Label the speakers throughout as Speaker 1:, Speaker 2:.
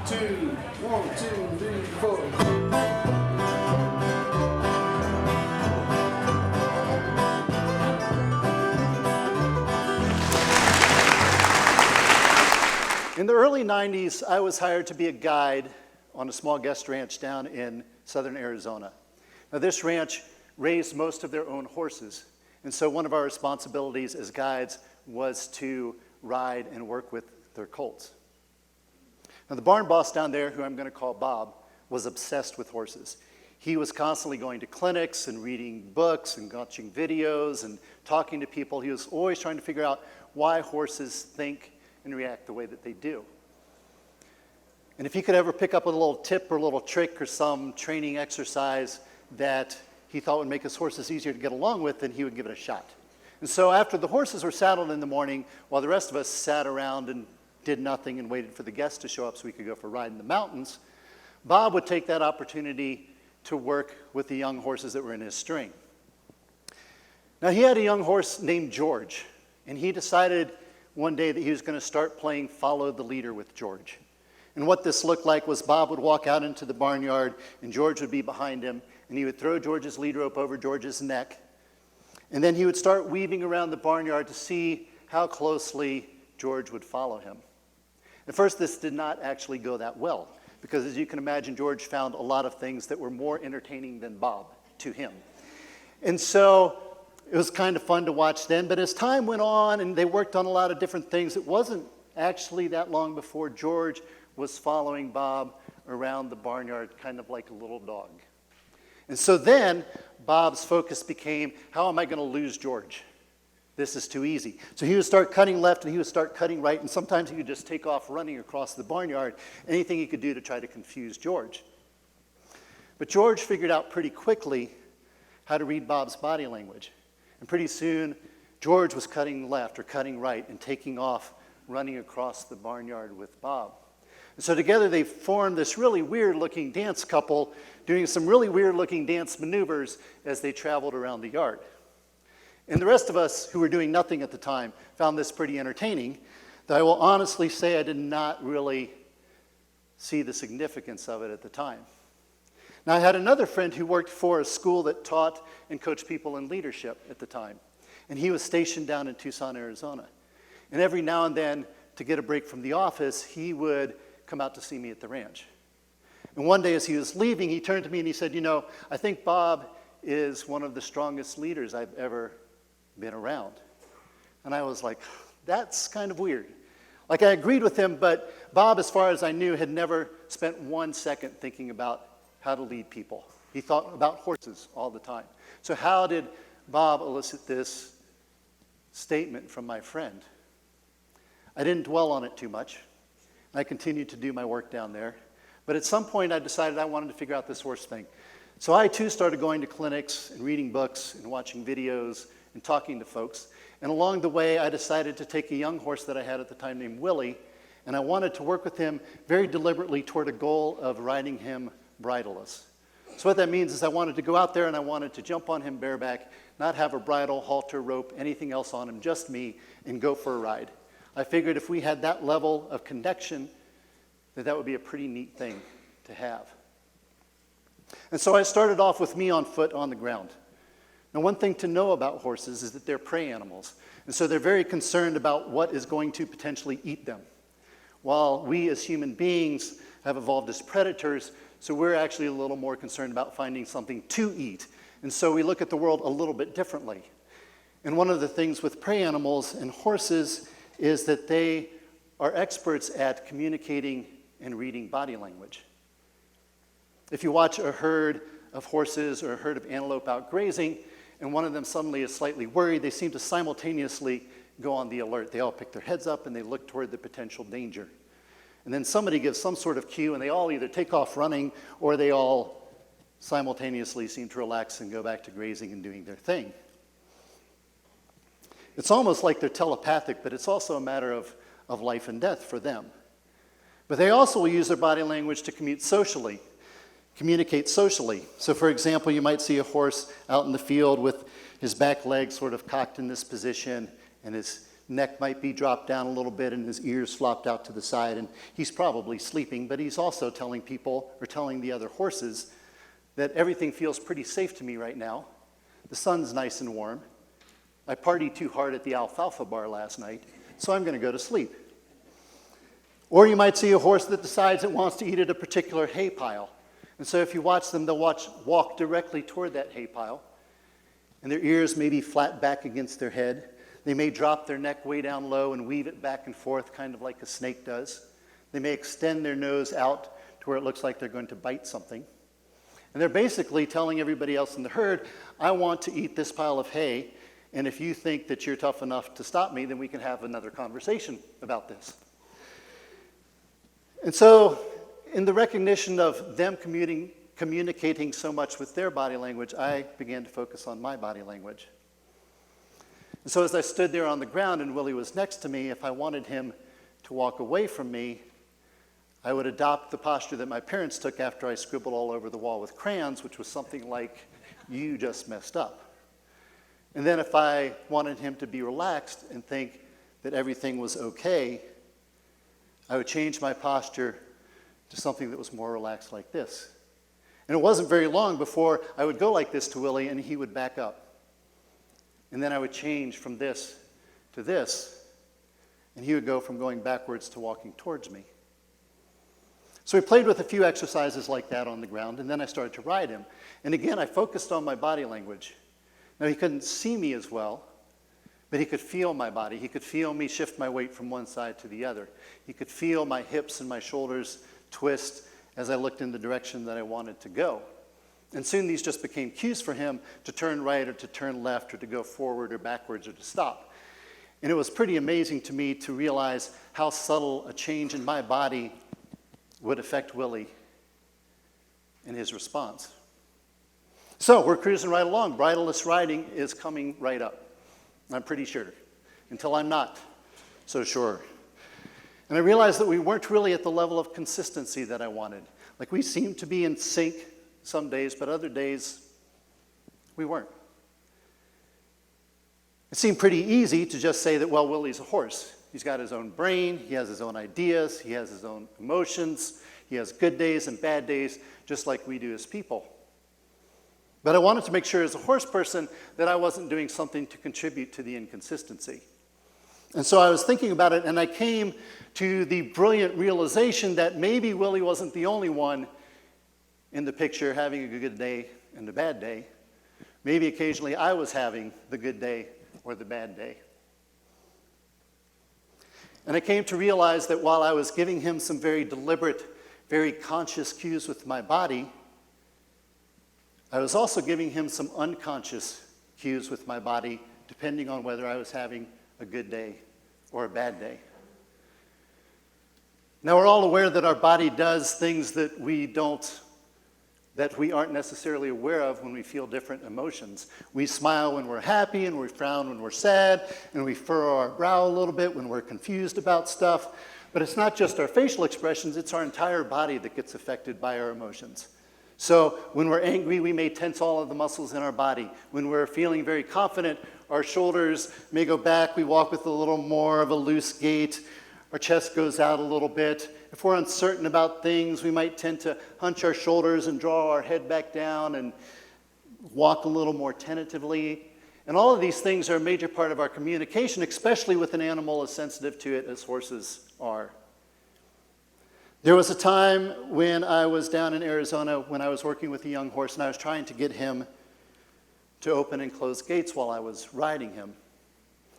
Speaker 1: 2, 1, 2, 3, 4. In the early 90s, I was hired to be a guide on a small guest ranch down in southern Arizona. Now, this ranch raised most of their own horses, and so one of our responsibilities as guides was to ride and work with their colts. Now, the barn boss down there, who I'm going to call Bob, was obsessed with horses. He was constantly going to clinics and reading books and watching videos and talking to people. He was always trying to figure out why horses think and react the way that they do. And if he could ever pick up a little tip or a little trick or some training exercise that he thought would make his horses easier to get along with, then he would give it a shot. And so after the horses were saddled in the morning, while the rest of us sat around and did nothing and waited for the guests to show up so we could go for a ride in the mountains, Bob would take that opportunity to work with the young horses that were in his string. Now, he had a young horse named George, and he decided one day that he was going to start playing follow the leader with George. And what this looked like was Bob would walk out into the barnyard and George would be behind him, and he would throw George's lead rope over George's neck, and then he would start weaving around the barnyard to see how closely George would follow him. At first, this did not actually go that well, because as you can imagine, George found a lot of things that were more entertaining than Bob to him. And so it was kind of fun to watch then, but as time went on and they worked on a lot of different things, it wasn't actually that long before George was following Bob around the barnyard kind of like a little dog. And so then Bob's focus became, how am I going to lose George? This is too easy. So he would start cutting left and he would start cutting right, and sometimes he would just take off running across the barnyard, anything he could do to try to confuse George. But George figured out pretty quickly how to read Bob's body language. And pretty soon, George was cutting left or cutting right and taking off, running across the barnyard with Bob. And so together they formed this really weird-looking dance couple, doing some really weird-looking dance maneuvers as they traveled around the yard. And the rest of us, who were doing nothing at the time, found this pretty entertaining, though I will honestly say I did not really see the significance of it at the time. Now, I had another friend who worked for a school that taught and coached people in leadership at the time, and he was stationed down in Tucson, Arizona. And every now and then, to get a break from the office, he would come out to see me at the ranch. And one day as he was leaving, he turned to me and he said, I think Bob is one of the strongest leaders I've ever been around. And I was like, that's kind of weird. Like, I agreed with him, but Bob, as far as I knew, had never spent 1 second thinking about how to lead people. He thought about horses all the time. So how did Bob elicit this statement from my friend? I didn't dwell on it too much. I continued to do my work down there. But at some point, I decided I wanted to figure out this horse thing. So I, too, started going to clinics and reading books and watching videos and talking to folks. And along the way, I decided to take a young horse that I had at the time named Willie, and I wanted to work with him very deliberately toward a goal of riding him bridleless. So what that means is I wanted to go out there and I wanted to jump on him bareback, not have a bridle, halter, rope, anything else on him, just me, and go for a ride. I figured if we had that level of connection, that would be a pretty neat thing to have. And so I started off with me on foot on the ground. Now, one thing to know about horses is that they're prey animals, and so they're very concerned about what is going to potentially eat them. While we as human beings have evolved as predators, so we're actually a little more concerned about finding something to eat. And so we look at the world a little bit differently. And one of the things with prey animals and horses is that they are experts at communicating and reading body language. If you watch a herd of horses or a herd of antelope out grazing, and one of them suddenly is slightly worried, they seem to simultaneously go on the alert. They all pick their heads up and they look toward the potential danger. And then somebody gives some sort of cue and they all either take off running or they all simultaneously seem to relax and go back to grazing and doing their thing. It's almost like they're telepathic, but it's also a matter of life and death for them. But they also will use their body language to communicate socially. So for example, you might see a horse out in the field with his back leg sort of cocked in this position and his neck might be dropped down a little bit and his ears flopped out to the side, and he's probably sleeping, but he's also telling people, or telling the other horses, that everything feels pretty safe to me right now. The sun's nice and warm. I partied too hard at the alfalfa bar last night, so I'm going to go to sleep. Or you might see a horse that decides it wants to eat at a particular hay pile. And so if you watch them, they'll walk directly toward that hay pile, and their ears may be flat back against their head. They may drop their neck way down low and weave it back and forth, kind of like a snake does. They may extend their nose out to where it looks like they're going to bite something. And they're basically telling everybody else in the herd, I want to eat this pile of hay, and if you think that you're tough enough to stop me, then we can have another conversation about this. And so, in the recognition of them communicating so much with their body language, I began to focus on my body language. And so as I stood there on the ground and Willie was next to me, if I wanted him to walk away from me, I would adopt the posture that my parents took after I scribbled all over the wall with crayons, which was something like, you just messed up. And then if I wanted him to be relaxed and think that everything was okay, I would change my posture to something that was more relaxed like this. And it wasn't very long before I would go like this to Willie and he would back up. And then I would change from this to this, and he would go from going backwards to walking towards me. So we played with a few exercises like that on the ground, and then I started to ride him. And again, I focused on my body language. Now, he couldn't see me as well, but he could feel my body. He could feel me shift my weight from one side to the other. He could feel my hips and my shoulders twist as I looked in the direction that I wanted to go. And soon these just became cues for him to turn right or to turn left or to go forward or backwards or to stop. And it was pretty amazing to me to realize how subtle a change in my body would affect Willie and his response. So we're cruising right along. Bridleless riding is coming right up. I'm pretty sure, until I'm not so sure. And I realized that we weren't really at the level of consistency that I wanted. Like, we seemed to be in sync some days, but other days we weren't. It seemed pretty easy to just say that, well, Willie's a horse. He's got his own brain, he has his own ideas, he has his own emotions, he has good days and bad days, just like we do as people. But I wanted to make sure as a horse person that I wasn't doing something to contribute to the inconsistency. And so I was thinking about it, and I came to the brilliant realization that maybe Willie wasn't the only one in the picture having a good day and a bad day. Maybe occasionally I was having the good day or the bad day. And I came to realize that while I was giving him some very deliberate, very conscious cues with my body, I was also giving him some unconscious cues with my body, depending on whether I was having a good day or a bad day. Now, we're all aware that our body does things that we aren't necessarily aware of when we feel different emotions. We smile when we're happy, and we frown when we're sad, and we furrow our brow a little bit when we're confused about stuff. But it's not just our facial expressions, it's our entire body that gets affected by our emotions. So when we're angry, we may tense all of the muscles in our body. When we're feeling very confident, our shoulders may go back. We walk with a little more of a loose gait. Our chest goes out a little bit. If we're uncertain about things, we might tend to hunch our shoulders and draw our head back down and walk a little more tentatively. And all of these things are a major part of our communication, especially with an animal as sensitive to it as horses are. There was a time when I was down in Arizona when I was working with a young horse, and I was trying to get him to open and close gates while I was riding him.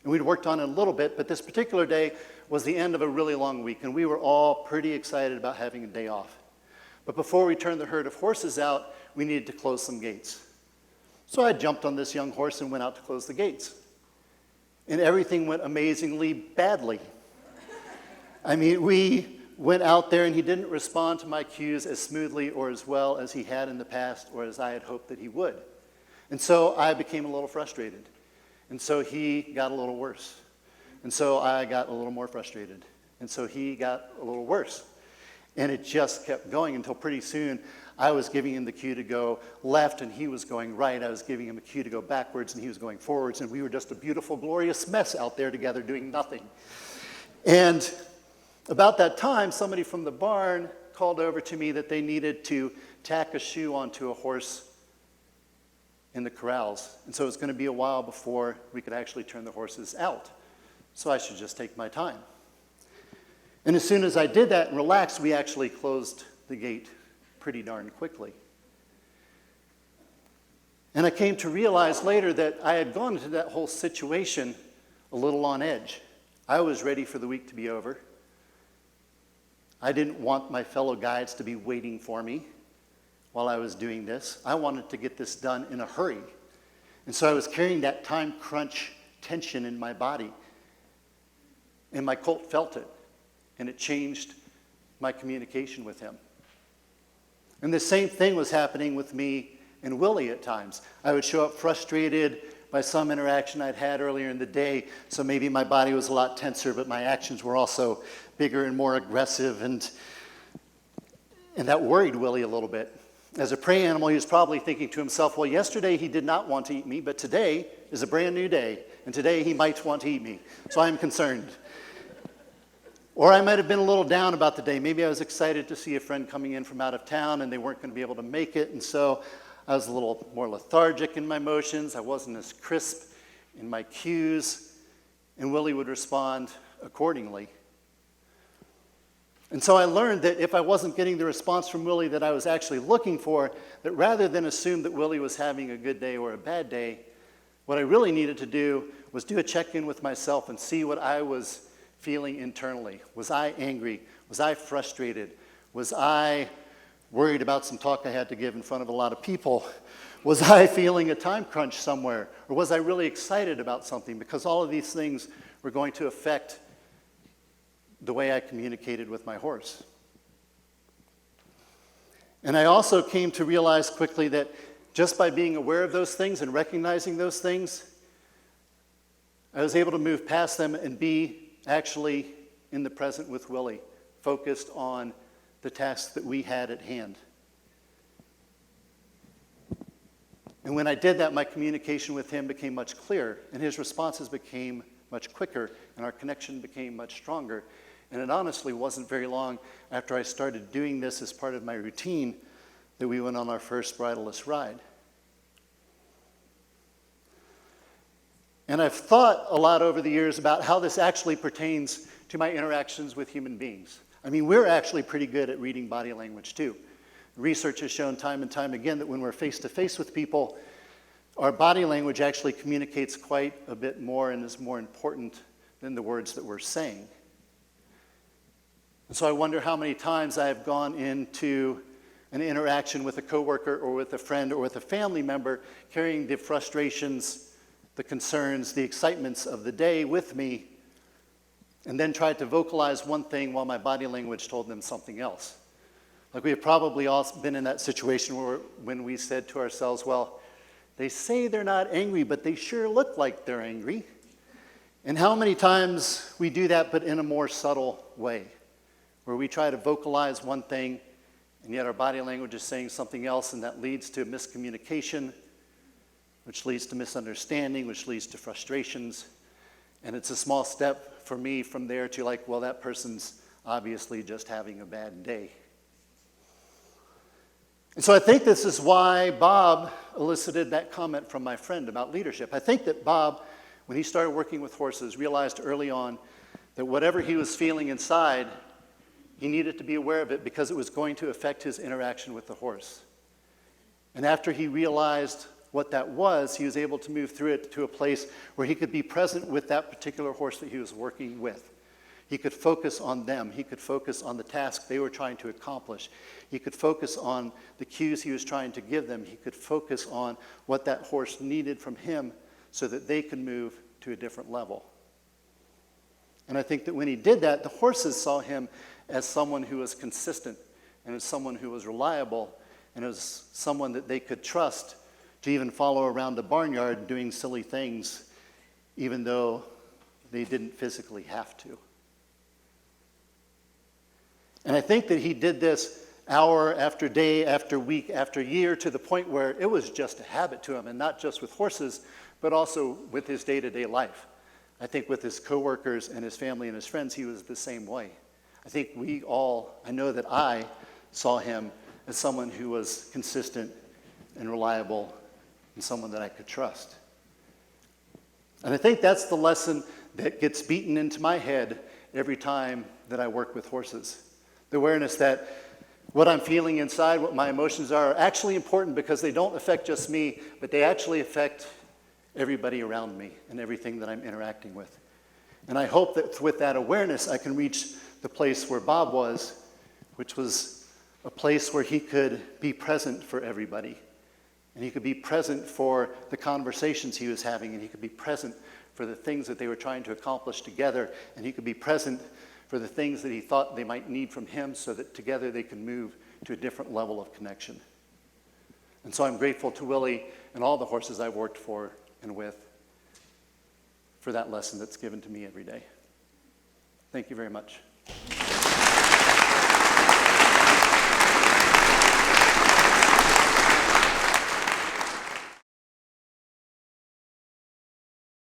Speaker 1: And we'd worked on it a little bit, but this particular day was the end of a really long week, and we were all pretty excited about having a day off. But before we turned the herd of horses out, we needed to close some gates. So I jumped on this young horse and went out to close the gates. And everything went amazingly badly. I mean, we went out there and he didn't respond to my cues as smoothly or as well as he had in the past or as I had hoped that he would. And so I became a little frustrated. And so he got a little worse. And so I got a little more frustrated. And so he got a little worse. And it just kept going until pretty soon I was giving him the cue to go left and he was going right. I was giving him a cue to go backwards and he was going forwards. And we were just a beautiful, glorious mess out there together doing nothing. And about that time, somebody from the barn called over to me that they needed to tack a shoe onto a horse in the corrals. And so it was going to be a while before we could actually turn the horses out. So I should just take my time. And as soon as I did that and relaxed, we actually closed the gate pretty darn quickly. And I came to realize later that I had gone into that whole situation a little on edge. I was ready for the week to be over. I didn't want my fellow guides to be waiting for me while I was doing this. I wanted to get this done in a hurry. And so I was carrying that time crunch tension in my body. And my colt felt it. And it changed my communication with him. And the same thing was happening with me and Willie at times. I would show up frustrated by some interaction I'd had earlier in the day, so maybe my body was a lot tenser, but my actions were also bigger and more aggressive, and that worried Willie a little bit. As a prey animal, he was probably thinking to himself, well, yesterday he did not want to eat me, but today is a brand new day, and today he might want to eat me, so I'm concerned. Or I might have been a little down about the day. Maybe I was excited to see a friend coming in from out of town and they weren't going to be able to make it. And so I was a little more lethargic in my motions. I wasn't as crisp in my cues. And Willie would respond accordingly. And so I learned that if I wasn't getting the response from Willie that I was actually looking for, that rather than assume that Willie was having a good day or a bad day, what I really needed to do was do a check-in with myself and see what I was feeling internally. Was I angry? Was I frustrated? Was I worried about some talk I had to give in front of a lot of people? Was I feeling a time crunch somewhere? Or was I really excited about something? Because all of these things were going to affect the way I communicated with my horse. And I also came to realize quickly that just by being aware of those things and recognizing those things, I was able to move past them and be actually in the present with Willie, focused on the tasks that we had at hand. And when I did that, my communication with him became much clearer, and his responses became much quicker, and our connection became much stronger. And it honestly wasn't very long after I started doing this as part of my routine that we went on our first bridleless ride. And I've thought a lot over the years about how this actually pertains to my interactions with human beings. I mean, we're actually pretty good at reading body language too. Research has shown time and time again that when we're face-to-face with people, our body language actually communicates quite a bit more and is more important than the words that we're saying. And so I wonder how many times I have gone into an interaction with a coworker or with a friend or with a family member carrying the frustrations, the concerns, the excitements of the day with me, and then tried to vocalize one thing while my body language told them something else. Like we have probably all been in that situation when we said to ourselves, well, they say they're not angry, but they sure look like they're angry. And how many times we do that, but in a more subtle way, where we try to vocalize one thing, and yet our body language is saying something else, and that leads to miscommunication, which leads to misunderstanding, which leads to frustrations. And it's a small step for me from there to like, well, that person's obviously just having a bad day. And so I think this is why Bob elicited that comment from my friend about leadership. I think that Bob, when he started working with horses, realized early on that whatever he was feeling inside, he needed to be aware of it because it was going to affect his interaction with the horse. And after he realized what that was, he was able to move through it to a place where he could be present with that particular horse that he was working with. He could focus on them. He could focus on the task they were trying to accomplish. He could focus on the cues he was trying to give them. He could focus on what that horse needed from him so that they could move to a different level. And I think that when he did that, the horses saw him as someone who was consistent and as someone who was reliable and as someone that they could trust to even follow around the barnyard doing silly things, even though they didn't physically have to. And I think that he did this hour after day after week after year to the point where it was just a habit to him, and not just with horses, but also with his day-to-day life. I think with his coworkers and his family and his friends, he was the same way. I know that I saw him as someone who was consistent and reliable and someone that I could trust. And I think that's the lesson that gets beaten into my head every time that I work with horses. The awareness that what I'm feeling inside, what my emotions are actually important, because they don't affect just me, but they actually affect everybody around me and everything that I'm interacting with. And I hope that with that awareness, I can reach the place where Bob was, which was a place where he could be present for everybody. And he could be present for the conversations he was having, and he could be present for the things that they were trying to accomplish together, and he could be present for the things that he thought they might need from him so that together they can move to a different level of connection. And so I'm grateful to Willie and all the horses I've worked for and with for that lesson that's given to me every day. Thank you very much.